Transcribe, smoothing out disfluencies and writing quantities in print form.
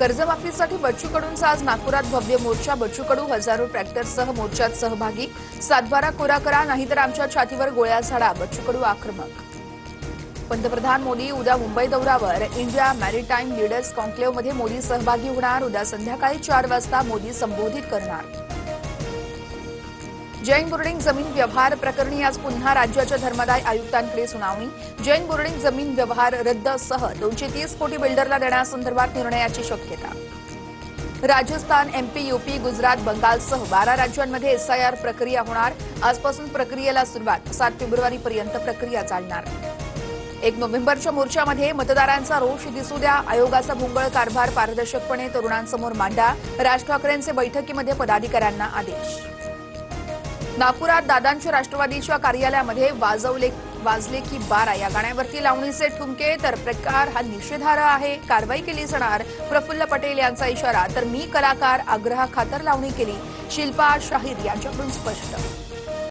कर्जमाफीसाठी बच्चू कडूंचा आज नागपुरात भव्य मोर्चा. बच्चू कडू हजारो ट्रॅक्टरसह मोर्चात सहभागी. सातबारा कोरा करा नाहीतर आमच्या छातीवर गोळ्या झाडा, बच्चू कडू आक्रमक. पंतप्रधान मोदी उद्या मुंबई दौऱ्यावर. इंडिया मॅरिटाईम लीडर्स कॉन्क्लेव्हमध्ये मोदी सहभागी होणार. उद्या संध्याकाळी 4 वाजता मोदी संबोधित करणार. जैन बोर्डिंग जमीन व्यवहार प्रकरणी आज पुन्हा राज्याच्या धर्मादाय आयुक्तांकडे सुनावणी. जैन बोर्डिंग जमीन व्यवहार रद्दसह 230 कोटी बिल्डरला देण्यासंदर्भात निर्णयाची शक्यता. राजस्थान, एमपी, यूपी, गुजरात, बंगालसह 12 राज्यांमध्ये एसआयआर प्रक्रिया होणार. आजपासून प्रक्रियेला सुरुवात. 7 फेब्रुवारीपर्यंत प्रक्रिया चालणार. 1 नोव्हेंबरच्या मोर्चामध्ये मतदारांचा रोष दिसू द्या. आयोगाचा भोंगळ कारभार पारदर्शकपणे तरुणांसमोर मांडा. राज ठाकरेंचे बैठकीमध्ये पदाधिकाऱ्यांना आदेश. नागपुरात दादांच्या राष्ट्रवादीच्या कार्यालयामध्ये वाजले की 12 या गाण्यावरती लावणीचे ठुमके. तर प्रकार हा निषेधार्ह आहे, कारवाई केली जाणार. प्रफुल्ल पटेल यांचा इशारा. तर मी कलाकार आग्रहाखातर लावणी केली. शिल्पा शाहीर यांच्याकडून स्पष्ट.